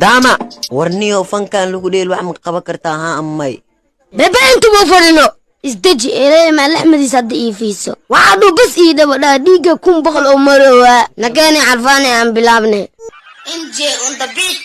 داما ورنيو فان كان لو ديل wax ma qaban kartaa ha amay baba intu ma fadhino isdaji eelay ma laxmadi sad iifiiso waxa bas ii dabada dhiiga kun boqol oo marowa nageeni carfaani aan bilaabnay inje on the beat